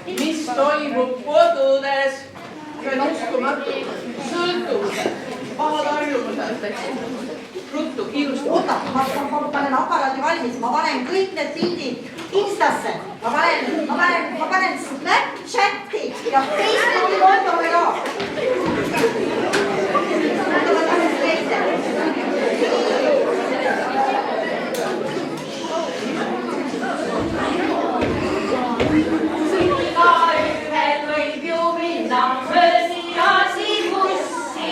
mis toimub kodudes. See on uskumatu. Sõltuvused, pahad harjumused. Ruttu, kiirusti. Oota, ma panen aparaadi valmis, ma panen kõik need pildid Instasse. Ma panen Snapchati ja Facebooki kontole ka. Igaühel võib ju minna mõsiasi bussi,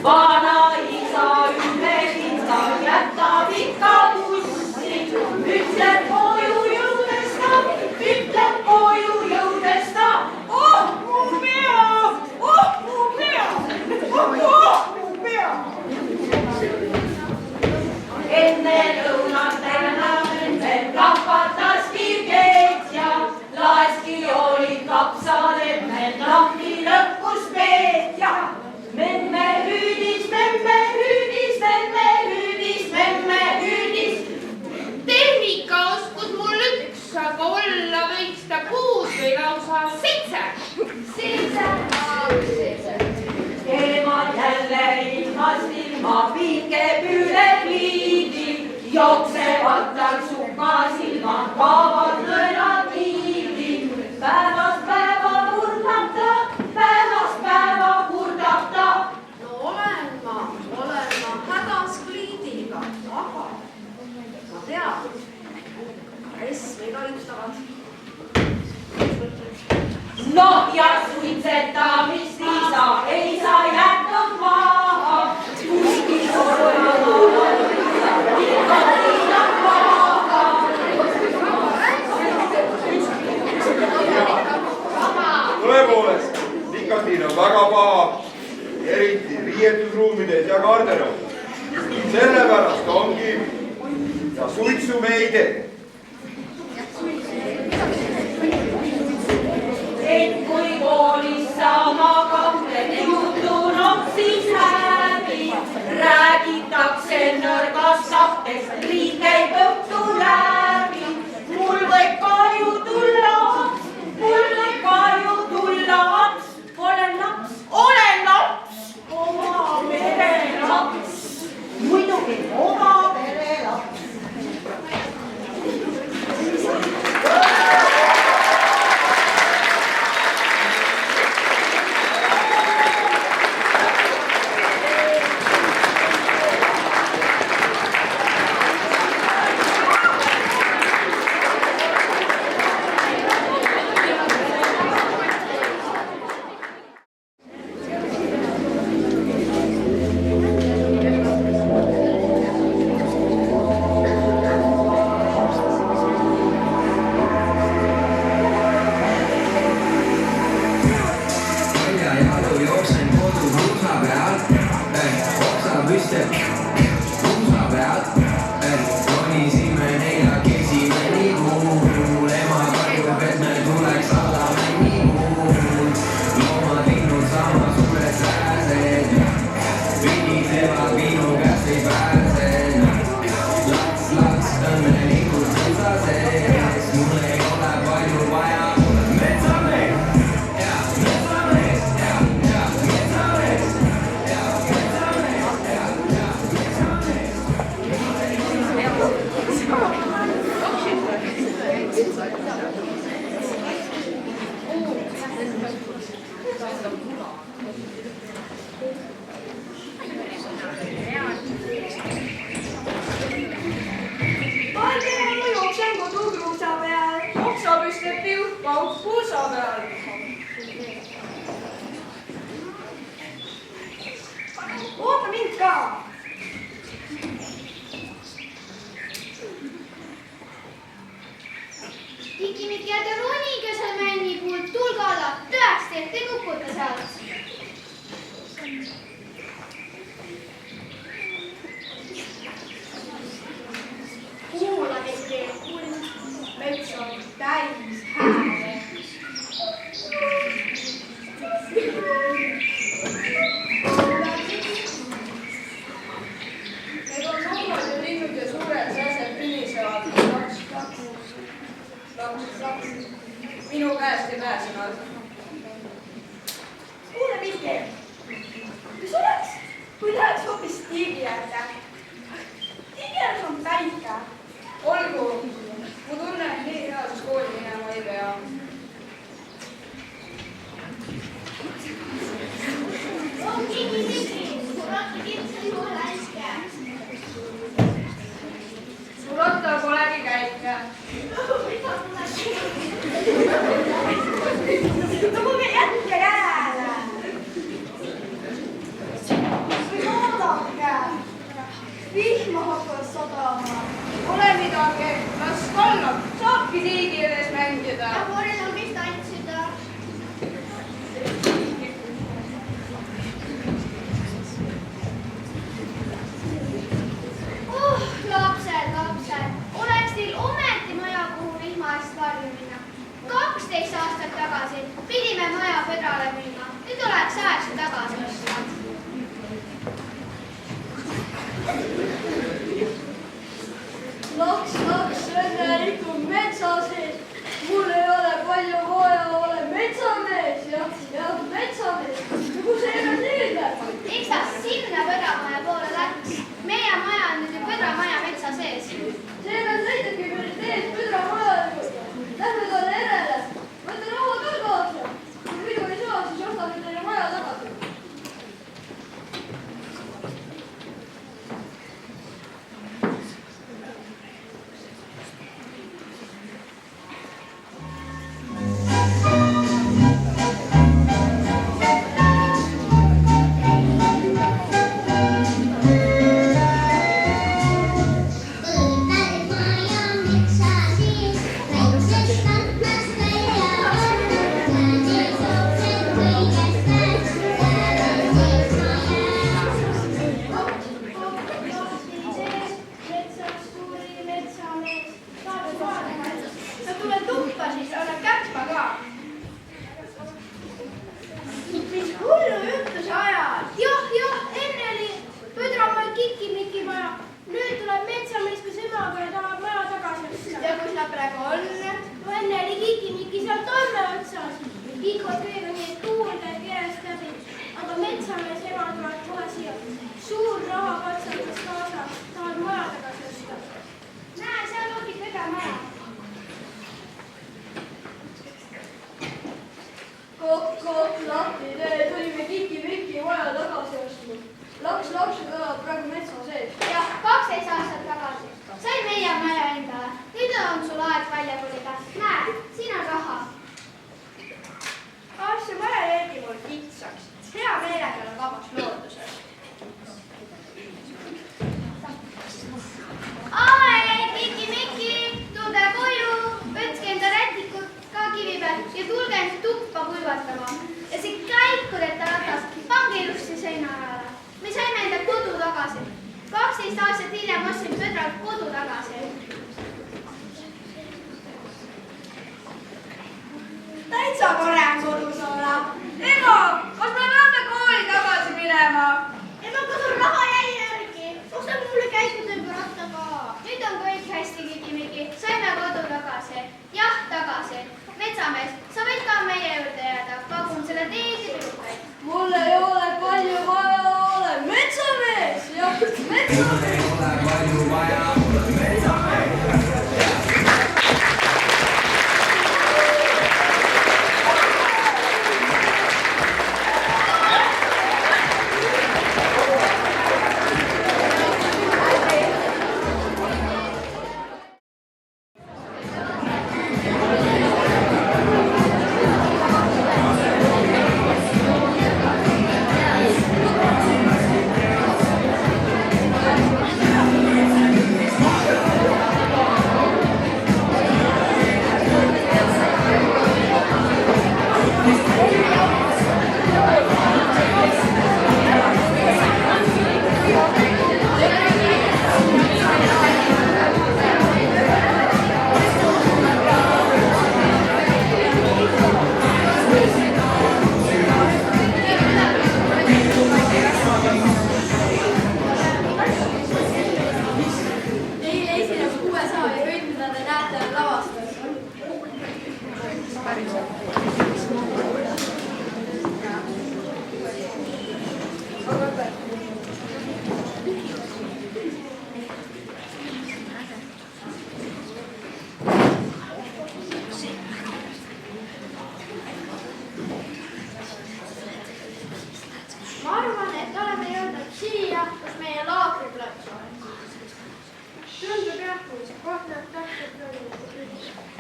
vanaisa ühe hinda jätab ikka bussi. Ütleb koju jõudes ta, oh mu pea, oh mu pea, oh mu pea. Enne lõunat veel plahvatas kirgeid ja laeski olid kapsad, emme lampi lõpus peet ja memme hüüdis, memme hüüdis, memme hüüdis, memme hüüdis. Tehnikaoskus mul üks, aga olla võiks ta 6 või lausa 7. Emad jälle ilmast ilma piike püülepliidi, jooksevad tal sukka silmad, kaovad nõelad niidi. Päevast päeva murdab ta. No olen ma hädas kliidiga, aga ma tean, ressmi kaitstavad. No ja suitsetamist Liisa ei saa jätnud maha, kuskil Tõepoolest, nikotiin on väga paha, eriti riietusruumides ja garderoobis. Sellepärast ongi ja suitsumeide. Et kui koolis sama kahtlen juhtunud, siis häbi. Räägitakse nõrgast tahtest, riik käib õhtu läbi. Mul võib ka ju tulla aps. Olen laps, oma pere laps. Muidugi oma pere laps. Oota mind ka! Tikimiki ja Ronige seal männi puhul tulga alla, tõeks tehti nuputa sealt. Kuulame keekul, mets on täis hääle. olla, saabki tiigi ees mängida. Ja Bornholmis tantsida. Lapsed, oleks teil ometi maja, kuhu vihma eest varju minna. 12 aastat tagasi pidime maja põdrale müüma. Nüüd oleks aeg see tagasi osta. Laks, õnnelikum metsa sees. Mul ei ole palju vaja, olen metsamees, jah, metsamees. Kuhu see ennast liigab? Miks ta sinna põdramaja poole läks? Meie maja on nüüd ju põdramaja metsa sees. See ennast näitabki päris teed põdramaja juurde. Lähme talle järele. Võta raua küll kaasa. Kui muidu ei saa, siis ostame teile maja tagasi.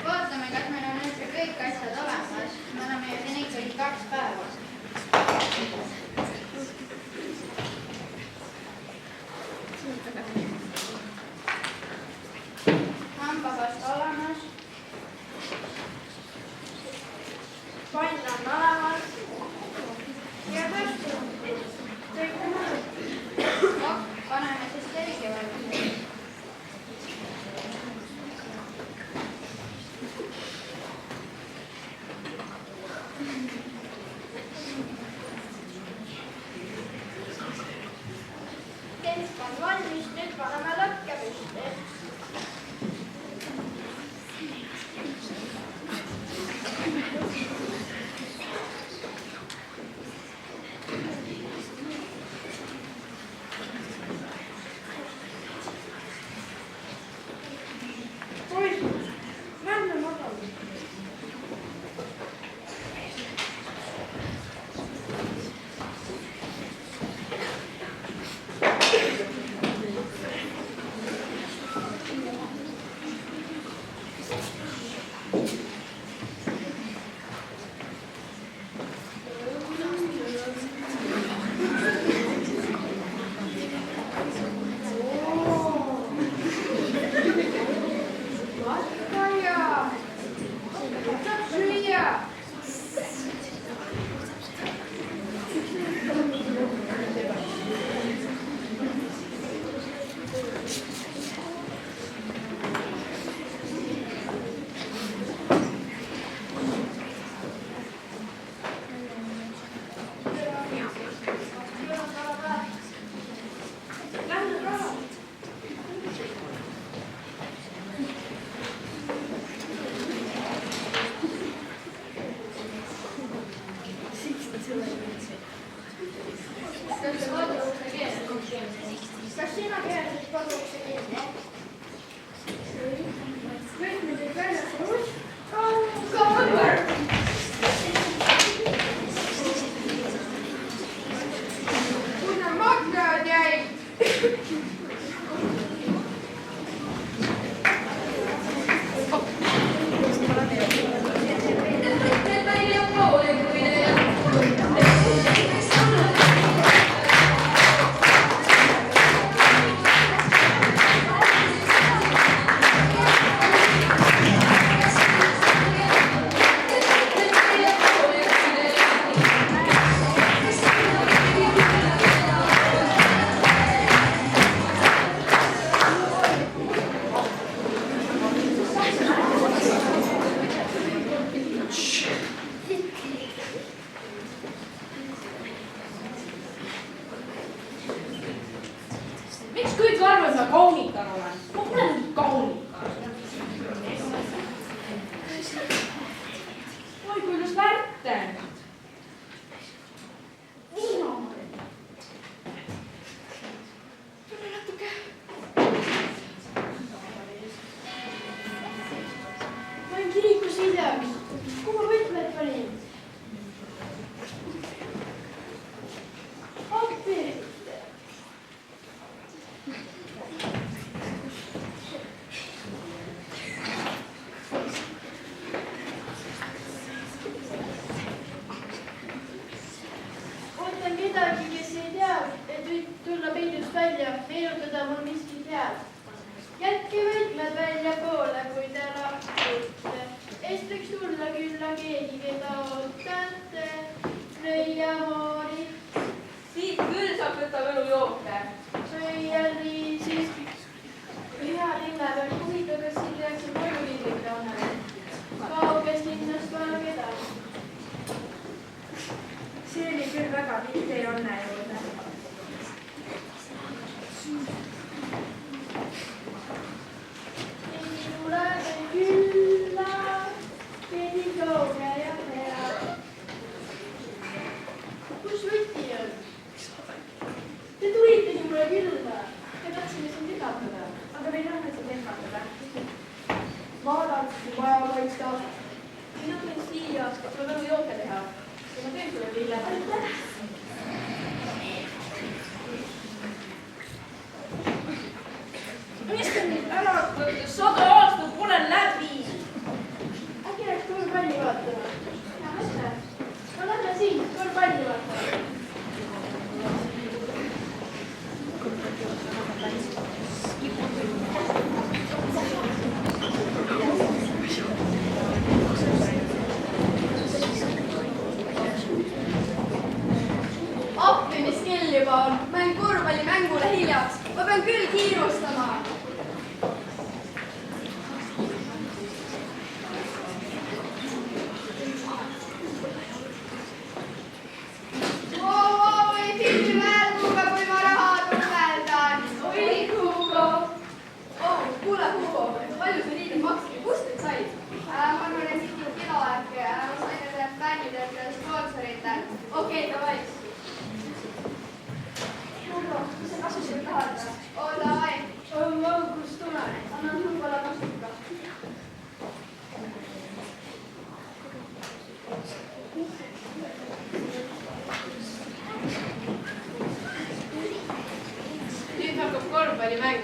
Vaatame, kas meil on üldse kõik asjad olemas. Me oleme ju siin ikkagi 2 päeva. Hambapasta olemas. kasutatakse koduukse keeles. Kas sina keelasid koduukse keele? Võtmised väljas ruus? Kaamar! Kuna matkad jäid. Miks kõik arvavad, et ma kaunitar olen? Ma pole nüüd kaunitar. Oi, kui ilus värten. Tule natuke. Ma olen kirikus hiljaks. Kuhu ma võtmed panin? Appi! Ootan kedagi, kes ei tea, et võib tulla peidust välja, meenutada mul miskit head. Jätke võtmed väljapoole, kui te lahkute. Eest võiks tulla külla keegi, keda ootate. Röia moori. Siit küll saab võtta võlujooke. Röia liisis. Hea linna peal huvitav, kas siin tehakse palju liidrite annele. Kaugest linnast vaja kedagi. See oli küll väga pikk tee õnne juurde. Keegi tuleb külla, keegi kauge ja hea. Kus võti on? Te tulitegi mulle külla. Me tahtsime sind ehmatada. Aga me ei tahtnud sind ehmatada. Vaadanud, kui vaja kaitsta. Mina võin siia, et ma võin jooke teha. Ja ma teen sulle pille. Aitäh! Mis te nüüd ära võtate? 100 aastat pole läbi. Äkki läks korvpalli vaatama? Ja mõtle. No lähme siin korvpalli vaatama. Appi, mis kell juba on. Ma olen korvpallimängule hiljaks. Ma pean küll kiirustama. Ei filmi mänguga, kui ma raha tumeldan. Oi, Hugo. Oh, kuule, Hugo. Palju sa riided maksid? Kust need said? Ma olen siit kiloaeg ja ma sain nende fännidelt ja sponsoritelt. Okei, davai. Hugo, mis sa kasu siin tahad? Oo, davai. Kus tuleb? Annan Hugole kasuka. Nüüd hakkab korvpallimäng.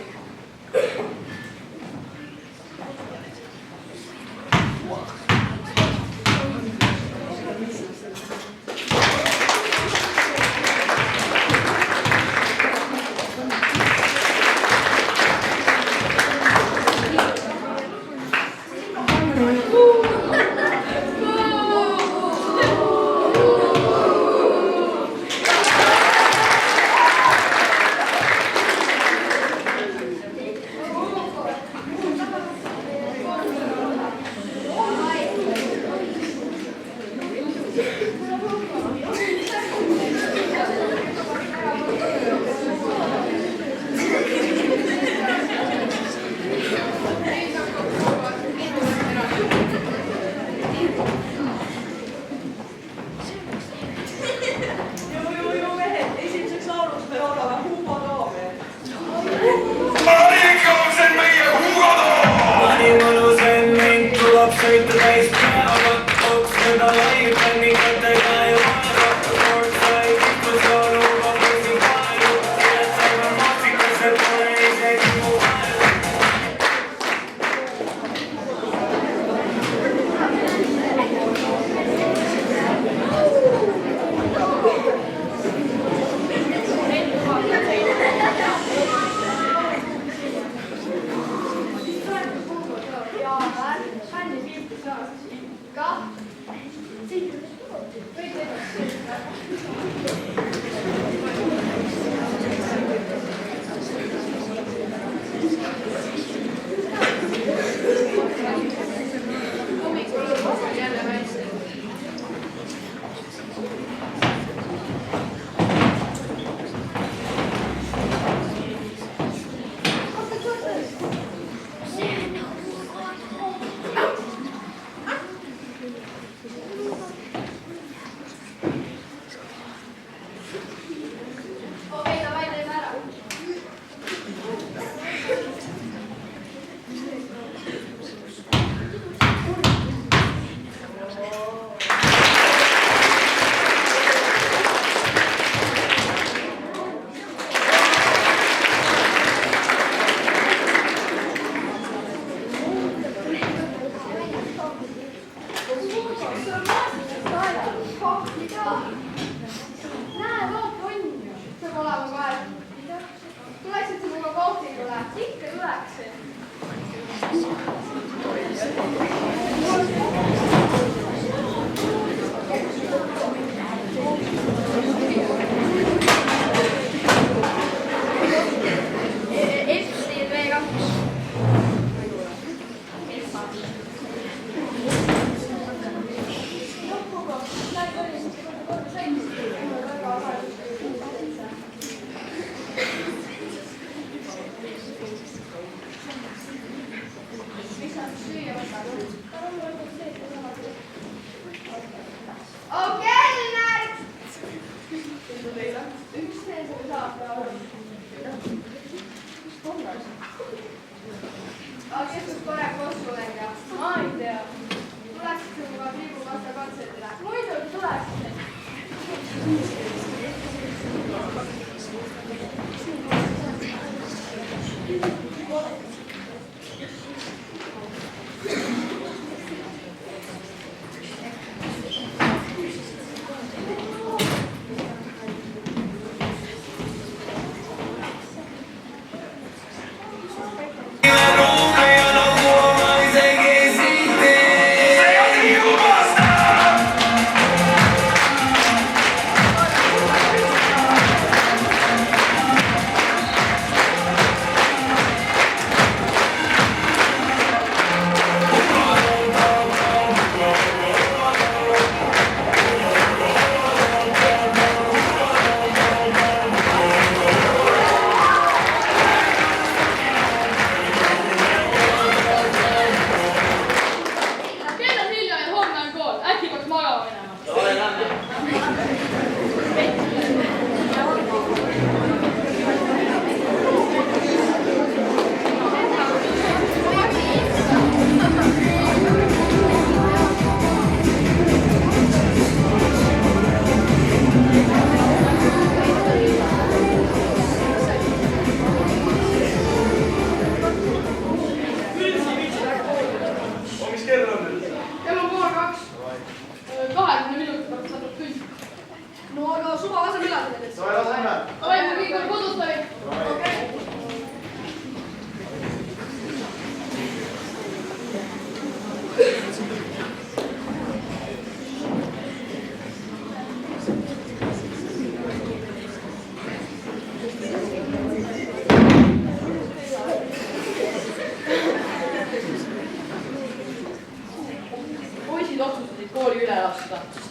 sõita täis peaga, oksneda laiutan nii kätega ja vaeva. Kord sai kitus joonuga poisi kaelu, jätame maasikasse, pole isegi mu vaelu.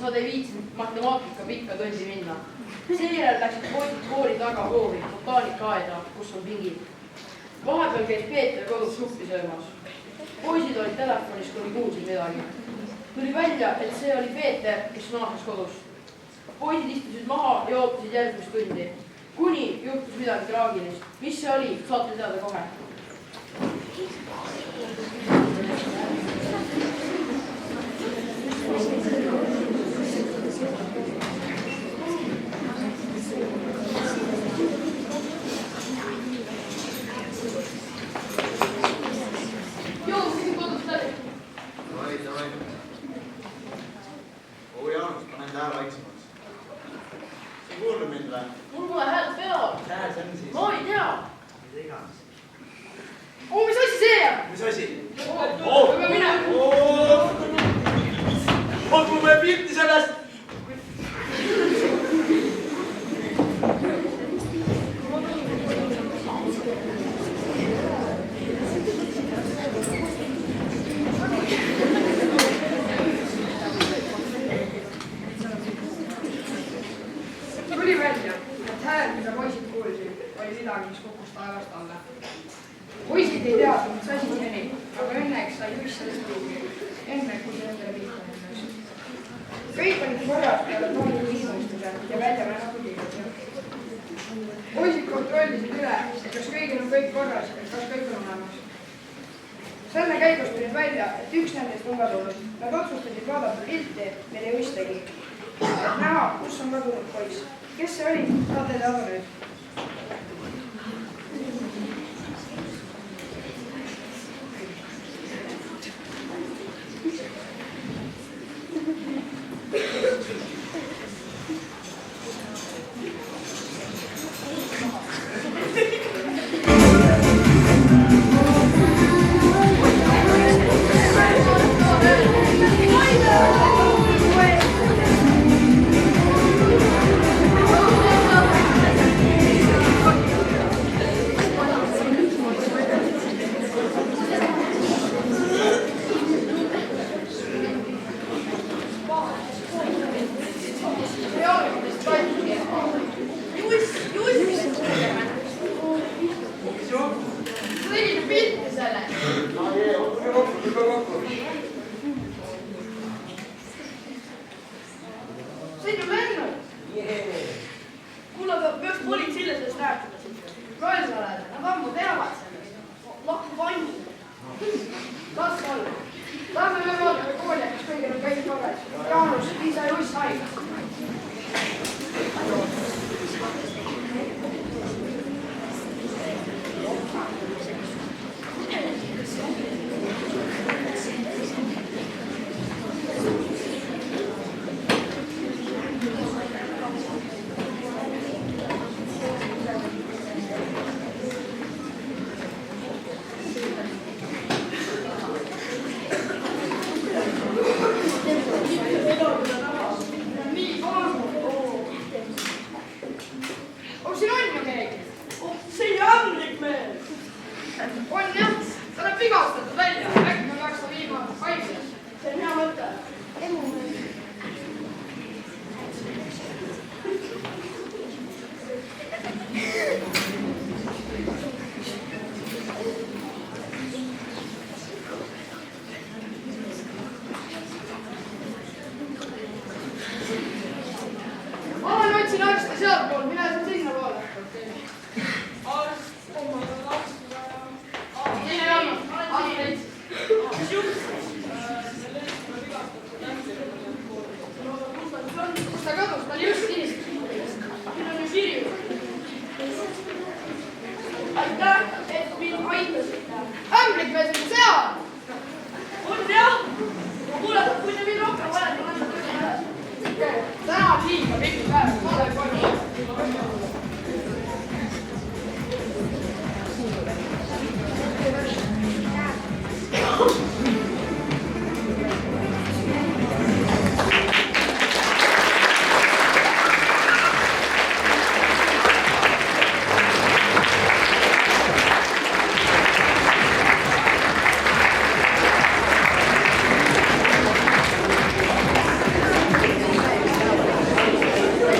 Nad ei viitsinud matemaatika pikka tundi minna. Seejärel läksid poisid kooli tagahoovi, botaanikaaeda, kus on pingid. Vahepeal käis Peeter kodus suppi söömas. Poisid olid telefonis, kuni kuulsid midagi. Tuli välja, et see oli Peeter, kes naases kodus. Poisid istusid maha ja ootasid järgmist tundi. Kuni juhtus midagi traagilist. Mis see oli, saate teada kohe. Mul pole häält peal. Ma ei tea. Mis asi see on? Mis asi? Peame minema. On mul veel pilti sellest? Tuli välja, et hääl, mida poisid kuulsid, oli midagi, mis kukkus taevast alla. Poisid ei teadnud, mis asi see oli, aga õnneks sai Juss sellest pruugi, enne kui see endale pihta lendas. Kõik olid korras peale tooli küsimustuse ja välja männatud liigutused. Poisid kontrollisid üle, kas kõigil on kõik korras ja kas kõik on olemas. Selle käigus tulid välja, et üks nendest on kadunud. Nad otsustasid vaadata pilti, mille Juss tegi. Et näha, kus on kadunud poiss. Kes see oli? Saate teada nüüd.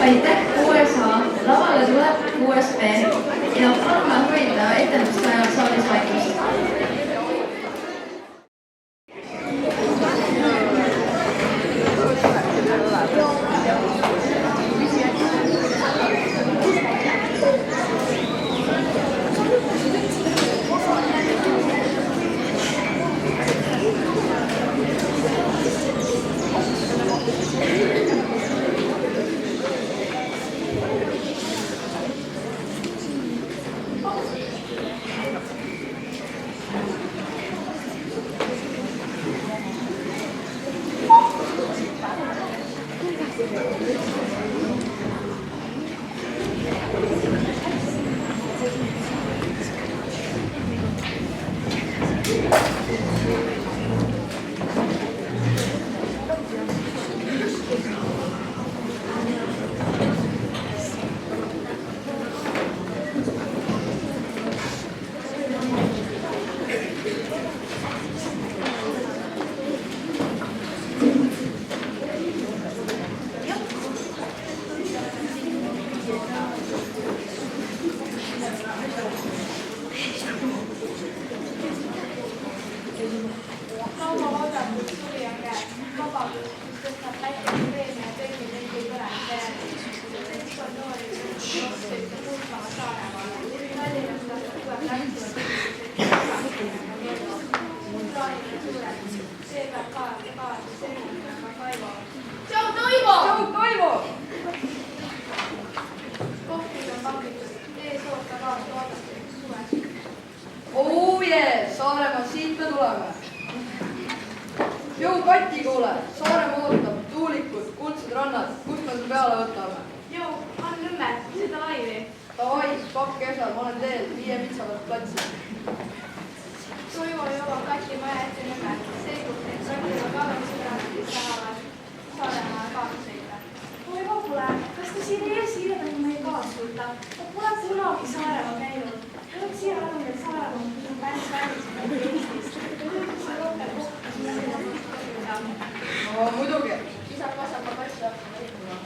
aitäh USA lavale avaldus, mis tõstab Läti preemia kõigi Läti põlengite järgi. Seltskond noori sõltub Kuusmaa Saaremaale. Tallinnast lastab tuleb Läti plaanime suureks. See peab kaasa selgitama Kaivo. Tšau, Toivo! Tšau, Toivo! Kohvrid on pakitud. Ees ootab aasta oodatud suves. Oh yeah, Saaremaa, siit me tuleme. Jõu Kati, kuule, Saaremaa ootab, tuulikud, kuldsed rannad, kust me seda peale võtame? Jõu, on Nõmme, seda laivi. Davai, pakk esal, ma olen teel, 5 mitsa pealt platsi. Toivo jõuab Kati maja ette Nõmme. Selgub, et Kati on väga sõbrad, kes tahavad Saaremaale kaasa sõita. Toivo, kuule, kas te siin ees hiljem meil kaasa võtta? Ma pole kunagi Saaremaal käinud. Olen siia arvanud, et Saaremaal on päris välised Eestist. Nüüd see rohkem kohta, mis seda No muidugi. isa kasvab asja rikkuma.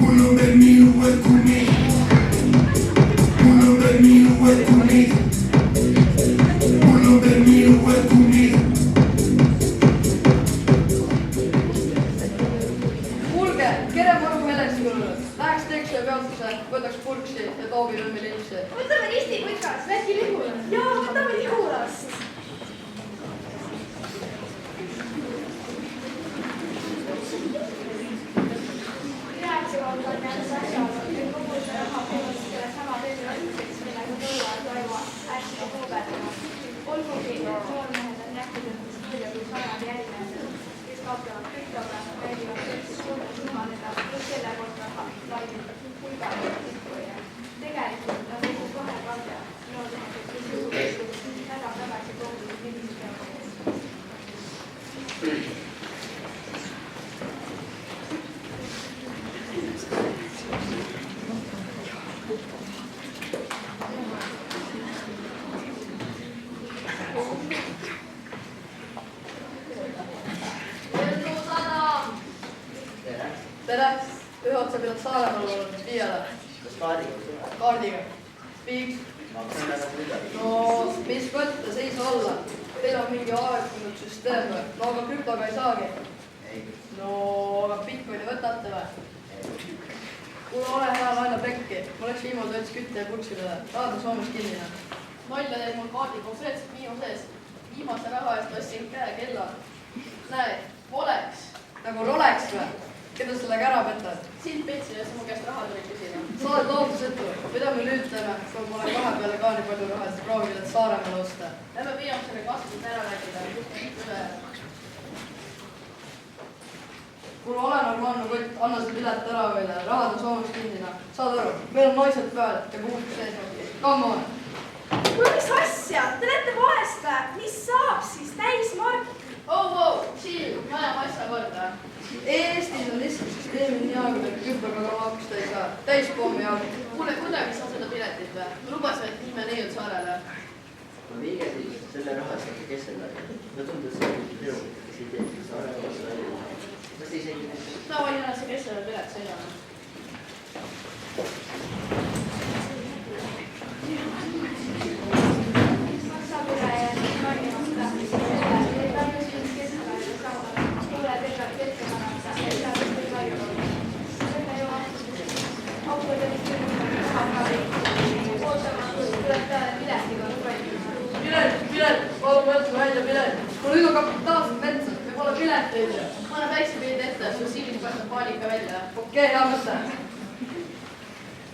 Uno per mille vuoi conmigo. Uno per mille vuoi conmigo. Uno per mille vuoi conmigo. Kuulge, Keremaru meeleks kuulnud. Läheks Teksle peatuse, võtaks purksi ja Toobi Nõmme linsse. Võtame risti putkast, Läti lihula. Jaa, võtame lihulast. Rääkivad on jäänud asjaolu, et kogu see raha kulus sellesama teise asjuseks, millega Toivo ja Toivo hästi kuuberdama. Olgugi, et noormehed on nähtudest palju kui sajad järimehed, kes kaotavad krüptoga, räägivad tõesti suurelt jumaleda, pluss selle poolt raha, laivid, hulgale tikkuja. Tegelikult on kogu kahe kalda noormehed, kes juhul nädal tagasi kogusid millised peavad. Tere, ühe otsa pealt Saaremaal olnud viiele. Kas kaardiga? Kaardiga. Piiks. Maksan ära midagi. No, mis mõttes ei saa olla? Teil on mingi aegunud süsteem või? No, aga krüptoga ei saagi. Ei. No, aga Bitcoini võtate või? Ei. Kuule, ole hea, laena pekki. Ma läks viimase võts kütte ja purksidele. Tahad on Soomes kinni. Nalja teed mul kaardi konkreetselt miinuses. Viimase raha eest ostsin käekella. Näed, Rolex. Nagu Rolex või? Keda sellega ära petad? Sind petsin ja sa mu käest raha tuli küsima. Sa oled lootusetu. Mida me nüüd teeme, kui ma olen vahepeale ka nii palju raha, et proovida, et Saaremaal osta? Lähme püüame selle kasvust ära rääkida. Üle. Kuule, ole normaalne kott, anna see pilet ära meile. Rahad on Soomes kinnina. Saad aru? Meil on naised peal ja kuhugi sees on. Come on. Kuule, mis asja? Te näete valest või? Mis saab siis? Täismark? Oh, chill, me ajame asja korda. Eestis on lihtsalt süsteemi nii aegade, et küppaga ka maksta ei saa. Täispommi all. Kuule, kuidagi saa seda piletit või? Me lubasime, et viime neiud saarele. No viige siis selle raha saate keskenduda. No tundus see minu, kes ei tea, kes Saare vastu oli. Kas te isegi nüüd? Davai, ära see keskele pilet sõidame. Maksab üle ja mainimata. Ei palju siin keskele saada. Kuule, tervet ette manata. Ei saa kõik palju olla. Selle ju autod olid küll raha ka kõik. Ootamatult tuleb peale piletiga kontrollima. Pilet, palun võtme välja pilet. Mul nüüd on kapitaalselt metsa, me pole pileteid. Ma annan väikse pildi ette, su silmis paistab paanika välja. Okei, hea mõte.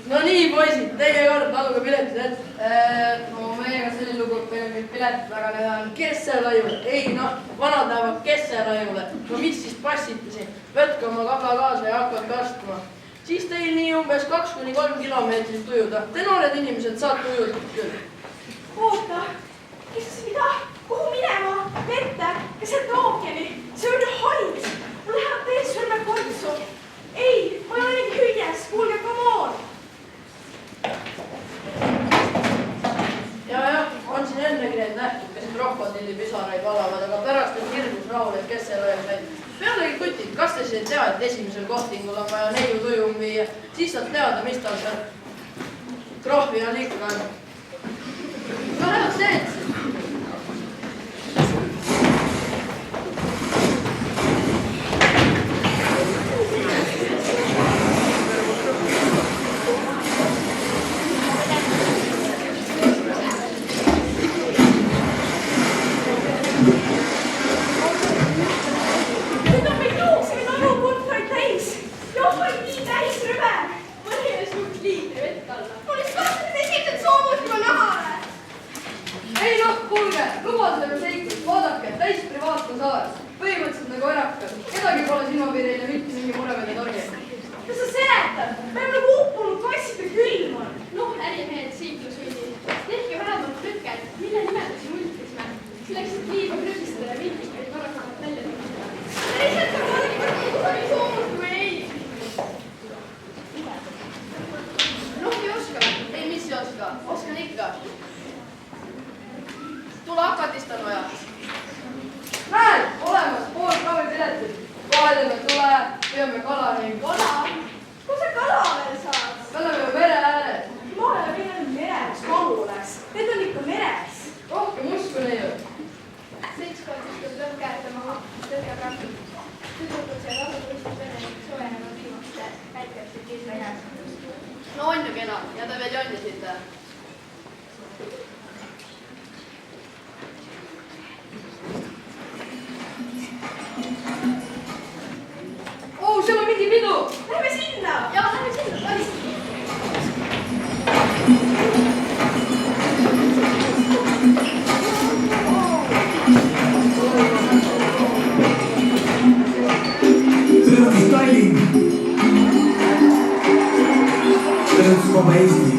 No nii, poisid, teie kord, laluge piletid ette. No meiega selline lugu, et meil on kõik piletid, aga need on Kesselaiule. Ei noh, vanad lähevad Kesselaiule. No mis siis passite siin? Võtke oma kaba kaasa ja hakake astuma. Siis teil nii umbes 2–3 kilomeetrit ujuda. Te noored inimesed saate ujuda küll. Oota, kes mida? Kuhu minema? Vette? Keset ookeani? See on ju haid. Mul läheb veel sõrme kontsu. Ei, ma ei ole nii hüües. Kuulge, come on. Ja, on siin ennegi neid nähtud, kes krokodillipisaraid valavad, aga pärast on hirmus rahul, et kes seal veel käib. tea, et esimesel kohtingul on vaja neiutujum viia, siis saad teada, mis tal seal krohvi on ikka. No läheb seetsi. Oskan ikka. Tule akatist on vaja. Näed, olemas pool kraavipiletit. Vaheleme tule, peame kalani. Kala? Kus sa kala veel saad? Me oleme mere ääres. Ma olen pidanud meres, mahules. Need on ikka meres. Rohkem usku neiu. Seltskond istud lõhkäätama tõhjaga. Tüdrukud ja lasutustid venelik soojenenud viimaste väikeste kirja käes. No on ju kena ja te veel jonnasite. Oh, seal on mingi pidu. Lähme sinna. Jaa, lähme sinna, lähme. Tervitus Tallinn. Tervitus kogu Eesti.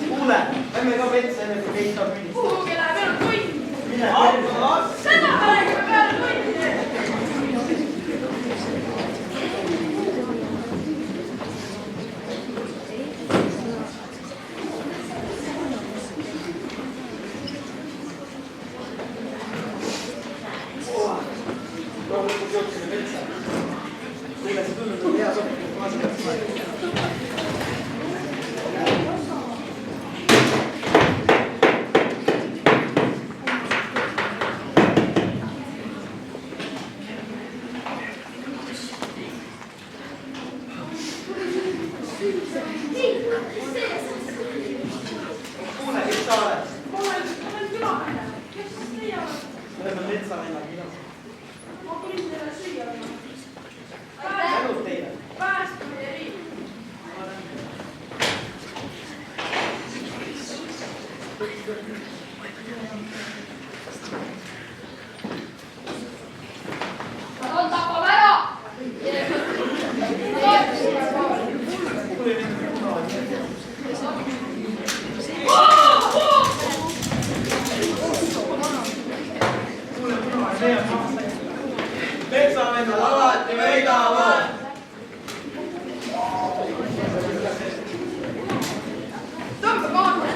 Kuule, lähme ka vetsa enne kui teist saab minna. Kuhugi läheb veel tund. Mine. Seda me räägime peale tundi. Loomulikult jõudsime vetsa. Kuule, see tundub on hea sopp. Ma seda kuule, kes sa oled? Ma olen külaline. Kes teie olete? Me oleme metsavenad, mina. Ma tulin teile süüa andma. Tänud teile. Päästke meie riik. Nad on tapab ära. Metsamennad alati võidavad. Tõmba kaamera.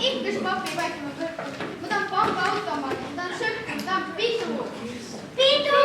ikka see papi paika ma pöördun. Ma tahan pangaautomaati, ma tahan sööki, ma tahan pidu. Pidu!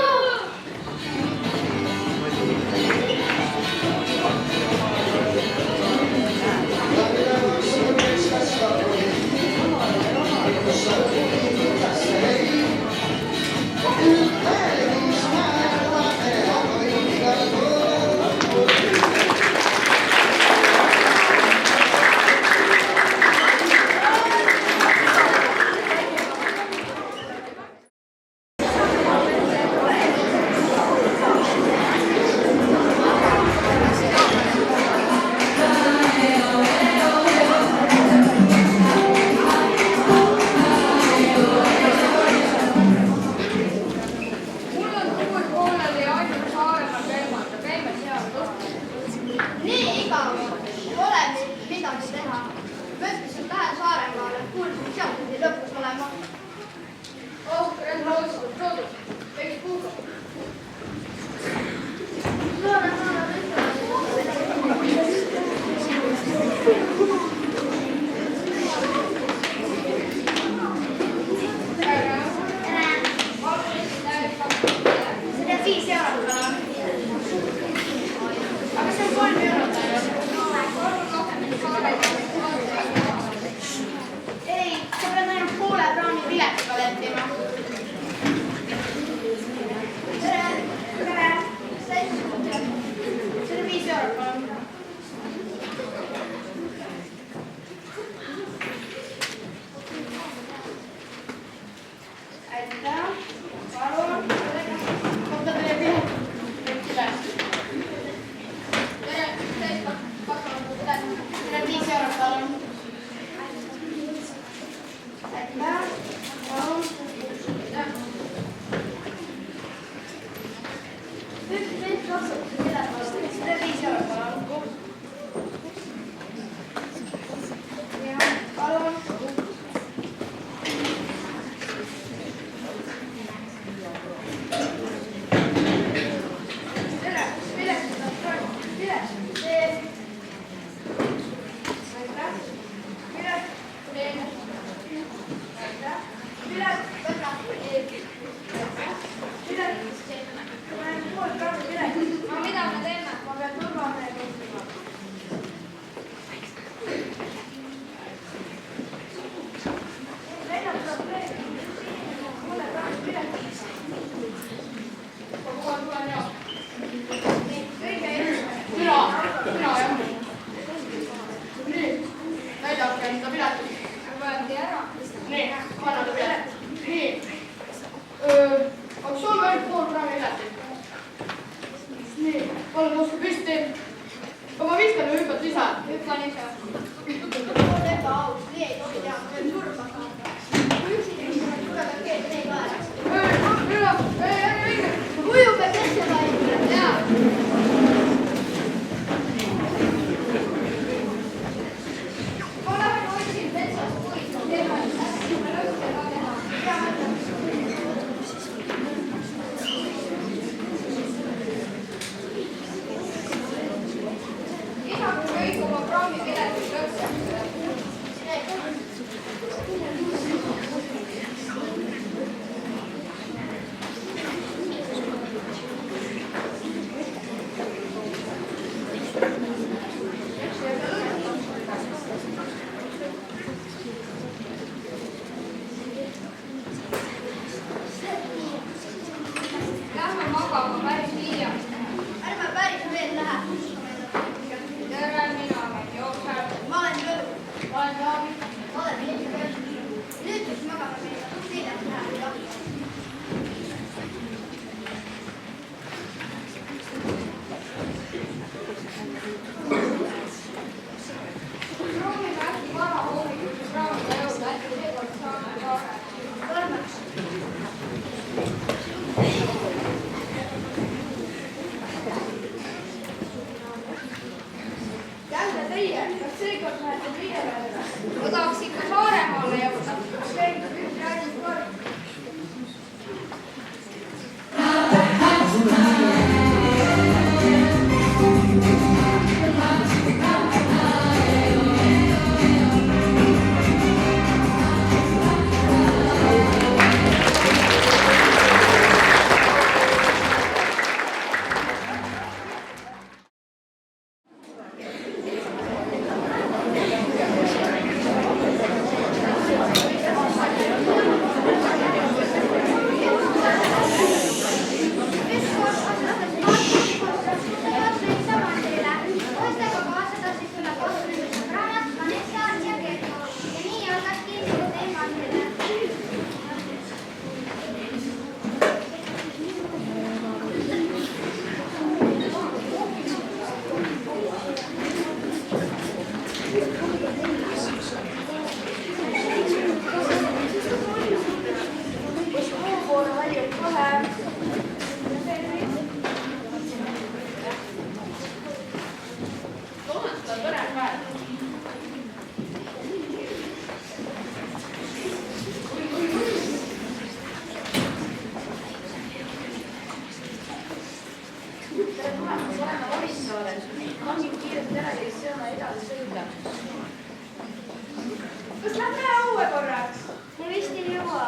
kas lähme õue korraks? Me vist ei jõua.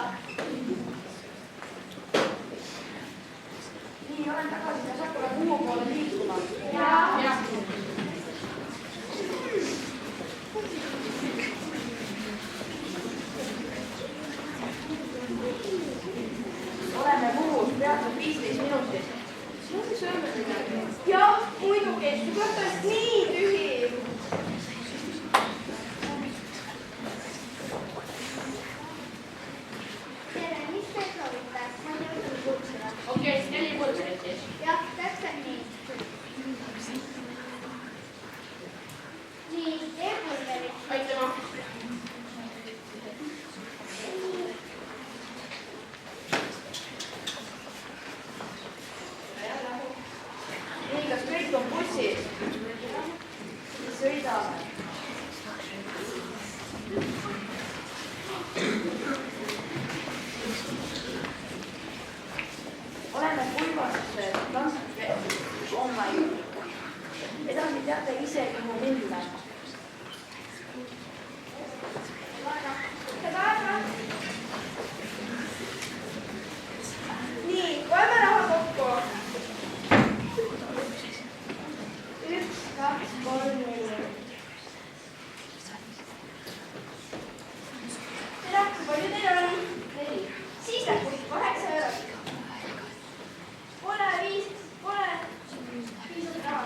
Nii, olen tagasi, kas hakkame kuhu poole liikuma? Jaa. Oleme Muhus, peatselt 15 minutit. Sööme midagi. jah, muidugi, see koht on nii tühi. Tere, mis te soovite? Ma ei jõudnud kutsida. Okei, 4 põlveid siis. Jah, täpselt nii. Nii, e-pulverid. Aitüma. Nii, kas kõik on bussis? Siis sõidame. Oleme Kuivasse transpordi oma juurde. Edasi teate ise, kuhu minna. nii, loeme raha kokku. 1, 2, 3, 4. tere, kui palju teil on? 4. siis läheb 8 eurot. Pole piisavalt raha.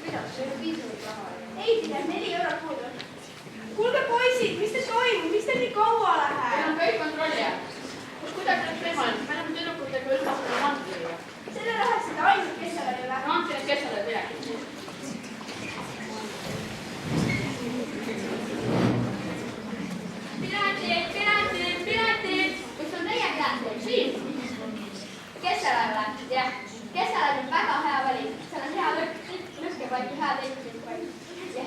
Kuidas see on piisavalt raha? ei, teil jääb 4 eurot puudu. kuulge poisid, mis teil toimub, mis teil nii kaua Meil läheb? on kõik kontrolli all. Kuidas oleks võimalik? Me oleme tüdrukutega ülbastanud mantliga. selle läheksite ainult Kesserile. Mantliga keskele midagi. Piletid! Kus on teie piletid? Siin. Kesselale, jah. Kesselale on väga hea valik. seal on hea lükkepaik ja hea teispaik ja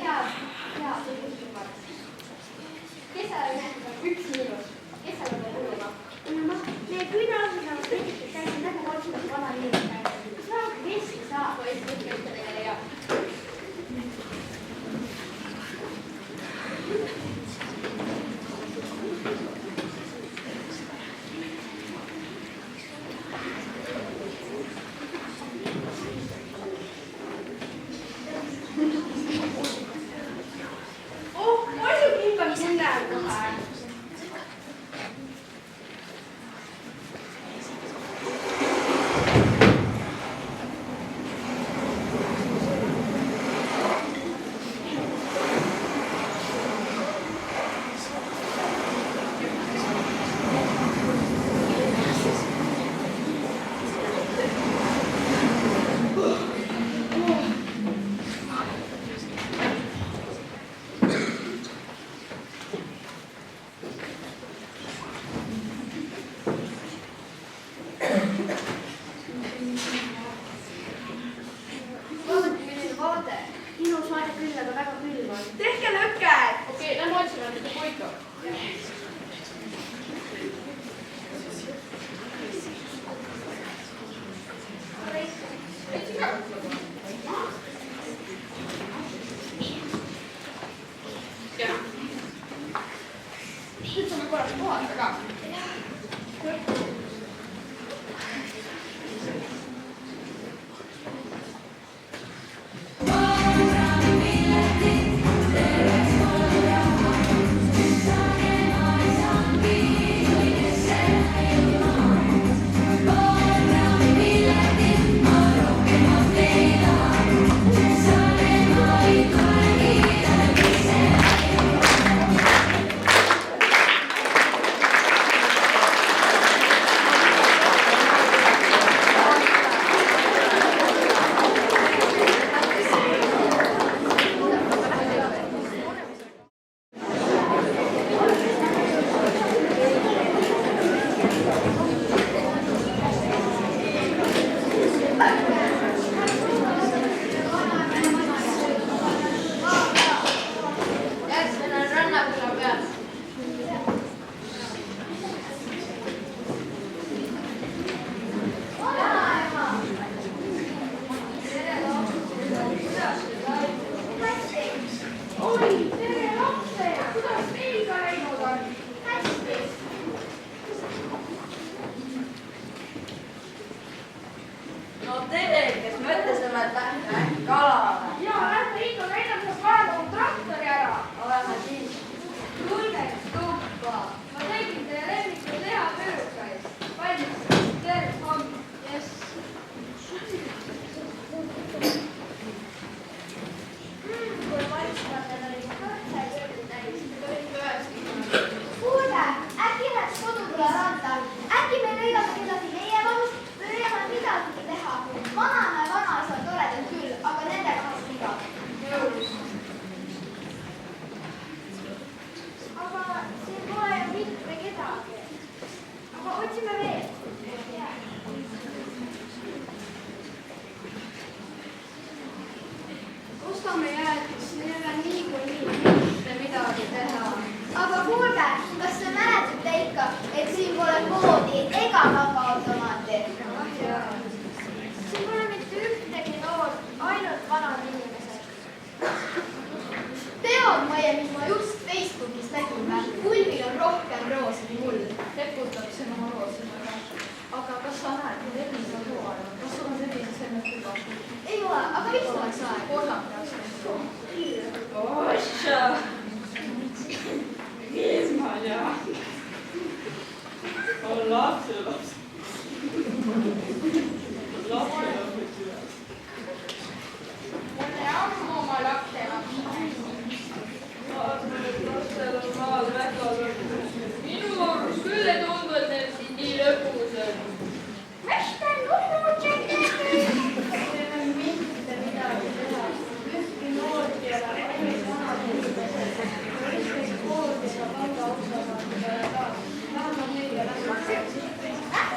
hea sõidusümbal. Kesselale on 1 miinus. Kesselale on kuluma. Meie küünalaused on tehtud täiesti nagu otsinud vana inimene. Kas rahvast vesi saab? Või siis ütle teile ja. muidugi ikka tunnen kohe. tehke lõket. Okei, lähme otsime nende puitu. Kena. Nüüd saame korraks puhata ka. tea. Mis ma tea? On lapselaps. mul oli ammu oma lapselaps. Lastel on maal väga lõbus. Minu arust küll ei tundu, et neil siin nii lõbus on. Mis te nuhutsete? Teil on mitte midagi teha. Ühtki noort ei ole, ainult vanad inimesed. Mõistes koodi ja panga osakonda ja tahame müüa läbi.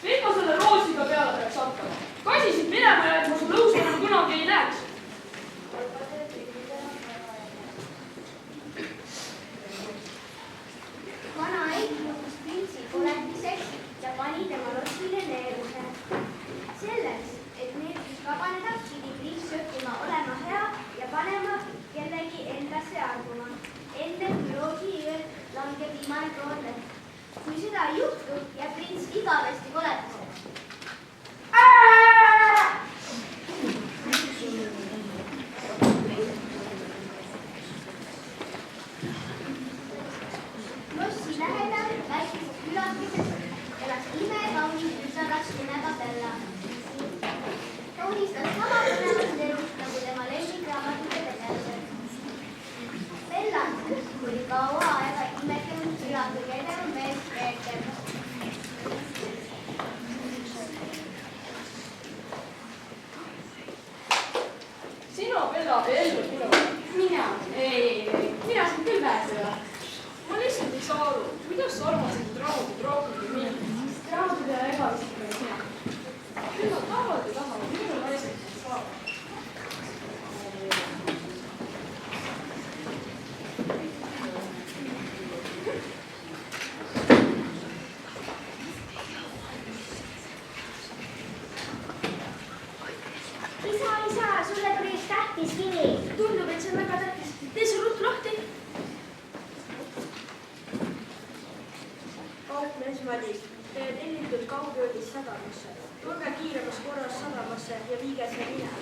mis ma selle roosiga peale peaks hakkama? Kasisid minema ja et ma su lõusu enam kunagi ei näeks. Vana Eik muutus printsi koletiseks ja pani tema lotsile neeruse. Selleks, et neersust vabaneda, pidi prints õppima olema hea ja panema kellegi endasse armuma. Enne kui roosiööl langeb viimane kroon vett. Kui seda ei juhtu, jääb prints igavesti koletiseks. Lossi lähedal väikeses külakeses elas imekaunis tütarlaks nimega Bella. Ta unistas sama põnevast elust nagu tema lemmikraamatute tegelased. Bellan oli kaua aega imetlenud küla kõige edevam mees Peeter. Sina, Bella, ellu tulevad. Mina? Ei, mina siin küll väes ei ole. Ma lihtsalt ei saa aru, kuidas sa armastasid raamatut rohkem kui mind. Raamatu peale ebaviisik oli sina. Küll nad tahavad ja tahavad, minu naised saavad. Isa, sulle tuli üks tähtis kiri. Tundub, et see on väga tähtis. Tee see ruttu lahti. kaupmees Madis, te tellitud kaugöögis sadamasse. Tulge kiiremas korras sadamasse ja viige see minema.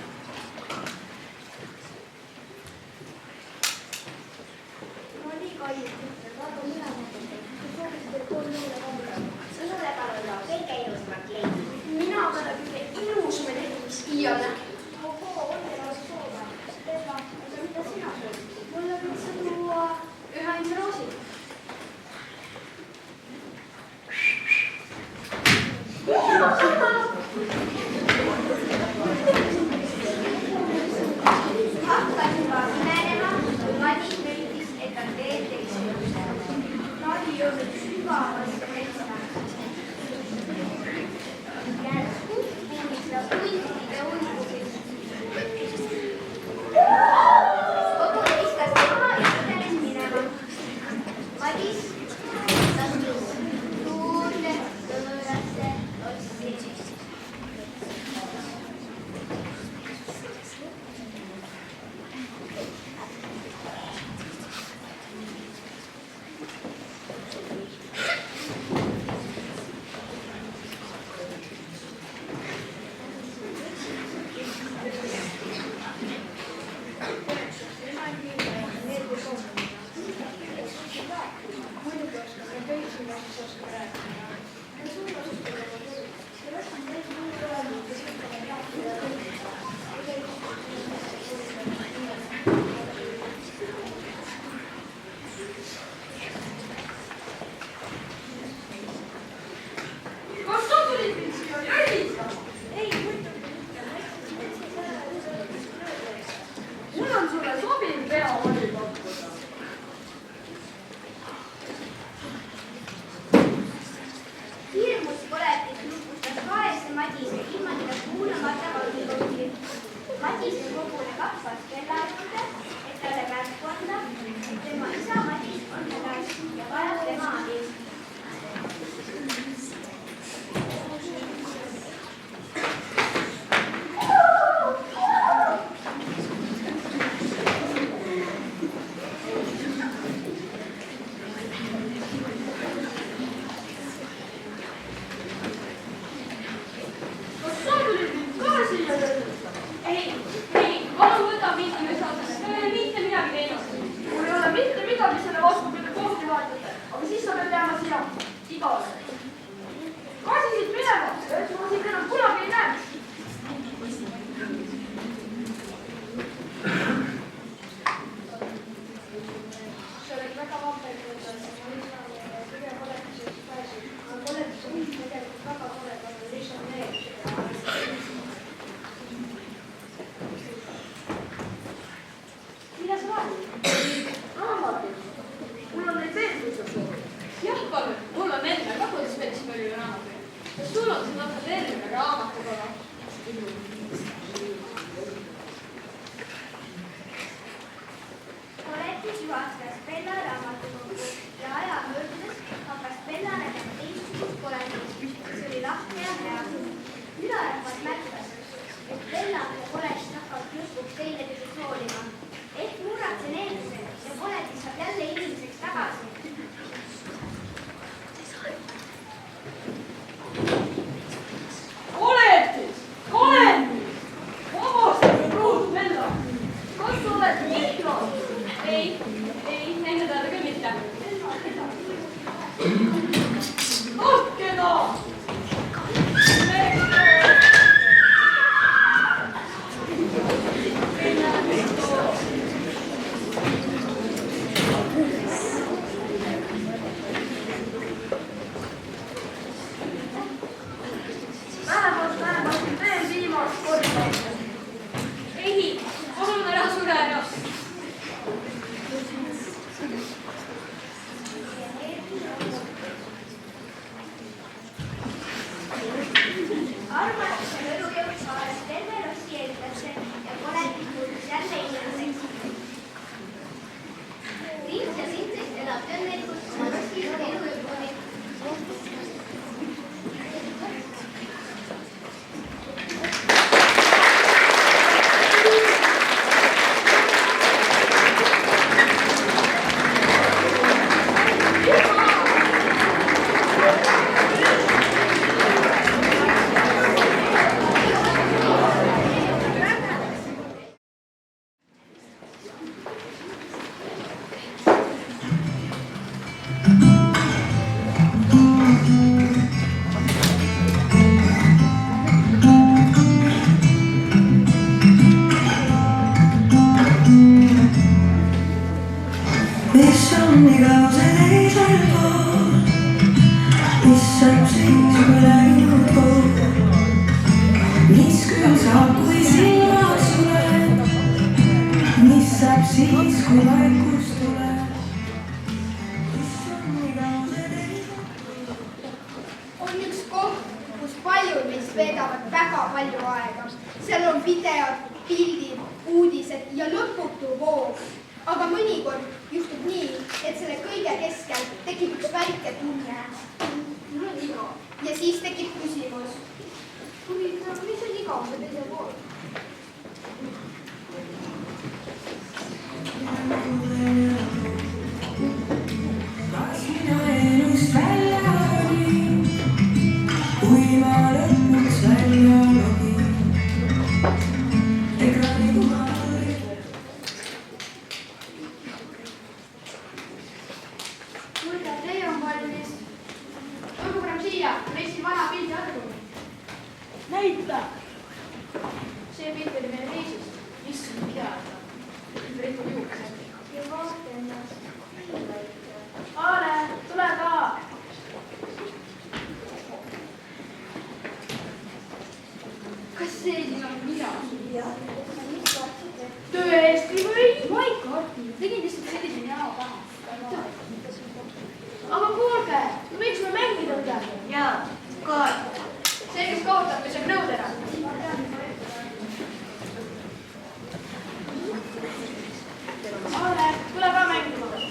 No nii kallis, vaata minema. Te soovisite 3 euro kanda. Sinule palun kõige ilusamat kleidi. Mina olen kõige ilusam leht, mis iial nägin. Ohoo, õnne lausa soova. Bella, aga mida sina soovisid? Mulle võiks sa tuua ühe ainsa roosi. Hakkas juba imenema, kui Madis nõudis, et ta teed teiseks. Nali jõudnud sügavasse metsa. Järsku kuulis ta huntide hulkusid. Kogu viskas tema ja põdenes minema. Madis tastus suurde võõrasse lossi. Kas sa tulid mind siia jälgitama? Ei, muidugi mitte. Mul on sulle sobiv peaoli pakkuda. Hirmus koletis lupustas vaese Madise ilma teda kuulamata valgikotti. Madise kogune kapsas kella juurde, et talle märku anda, et tema isa Madis on hädas ja vajab tema abi. Kas sa tulid mind ka siia jälgitama? Ei, palun võta mind ühendusesse. Me ei ole mitte midagi teinud. Mul ei ole mitte midagi selle vastu, kui te kohti vahetate. Aga siis sa pead jääma siia igaveseks. Kasisid minema, et ma sind enam kunagi ei näe. sa oled väga vapperdunud, ma lisame kõige koletiseks pääsu. aga koletis on tegelikult väga tore, aga lihtsalt neerusega. Mida sa vaatad? Raamatuid. Mul on neid veel, kui sa terve raamatukogu. Koletis juhatas Bella raamatukogu ja aja möödudes hakkas Bella nägema teistsugust koletit, mis oli lahke ja hea. Ülarahvas märkas, et Bella ja koletis hakkavad lõpuks teineteisest hoolima. Ehk murratsen eeldusel ja koletis saab jälle inimeseks tagasi. Koletis! Koletis! Vabastage pruut Bella! Kas sa oled vihknud? Ei, enne talle küll mitte. Võtke ta! Vähemalt veel viimast korda. Ei, palun ära sure ära. Armastuse võrujõud saares terve lossi eeldasse ja koletis muutus jälle inimeseks. Prints ja printsess elab õnnelikult oma lossi elu lõpuni. Mis on igav see teisel pool, mis saab siis, kui läinud pool, mis küll saab, kui silmad suled, mis saab siis, kui vaikus tuleb, mis on igav see teisel pool. On üks koht, kus paljud meist veedavad väga palju aega. Seal on videod, pildid, uudised ja lõputu voog. Aga mõnikord juhtub nii, et selle kõige keskel tekib üks väike tunne. Ja siis tekib küsimus. Huvitav, mis on igav see teisel pool? Kas mina elust välja olin, kui ma lõpuks välja login? Ekraani kumal Kuulge, teie on valmis. Tulgu parem siia, meil siin vana pildi album. Näita! See pilt oli meie reisist. Issand teada. Rikub juurde. Ja vaata ennast. Aale, tule ka! Kas see siin on mina? Tõesti või? Ma ei kartnud. Tegin lihtsalt sellise näo pähe. Aga kuulge, me võiksime mängida midagi. Jaa, kaart. See, kes kaotab, kes on nõudena. Aale, tule ka mängima.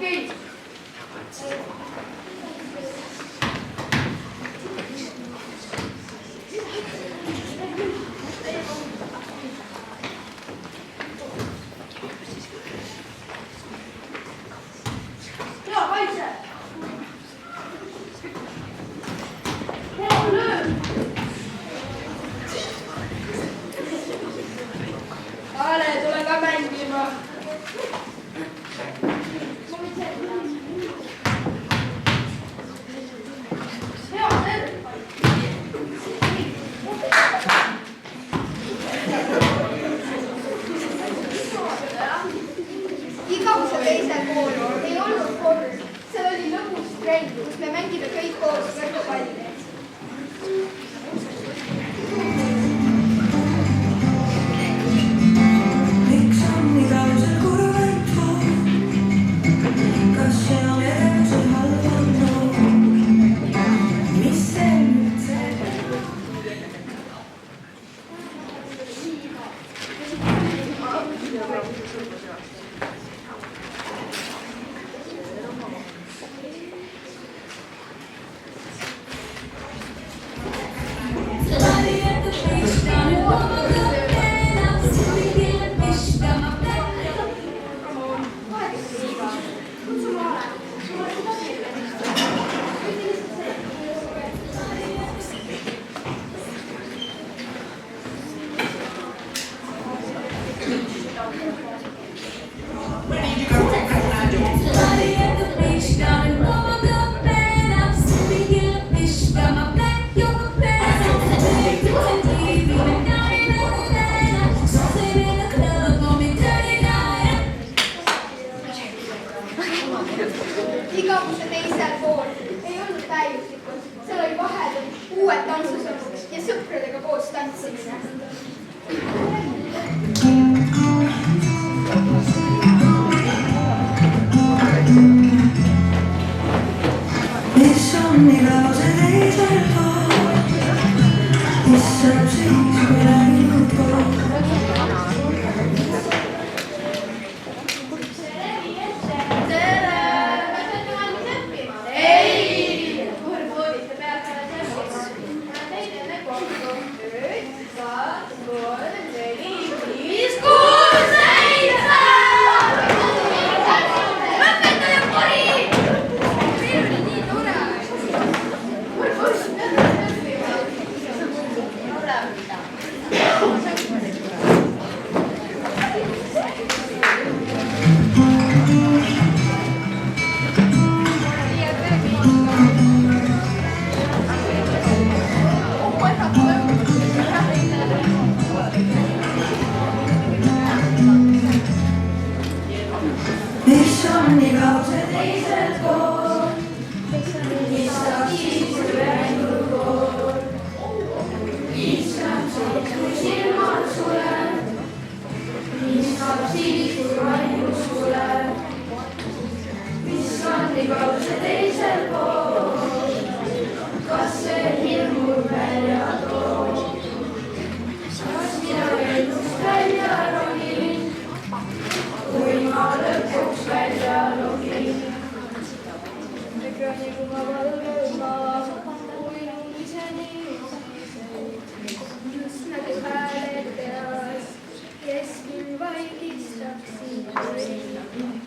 okei. hea kaitse. hea löö. Ale, tule ka mängima. hea terve. Igavese teisel pool ei olnud kodus. Seal oli lõbus trenn, kus me mängime kõik koos võrkpalli. Miks on nii kaugel kurvatu? Kas see on elusse halvanud? Mis see nüüd Igavese teisel pool ei olnud täiuslikult. Seal oli vahel uued tantsusõnumid ja sõpradega koos tantsimine. mis on igavese teisel pool? Mis saab siis, kui läinud pool? Mis on igavese teisel pool? Mis saab siis, kui läinud pool? Mis saab siis, kui silmad suled? Mis saab siis, kui ainus suleb? Mis on igavese teisel pool? Kas see hirmul välja toob? Kas mina elust välja rogin? Kui ma lõpuks välja login. Ekrani kui ma valgema, uinun ise nii uiseid. Just nagu hääled peas, kes küll vaigistaks siin.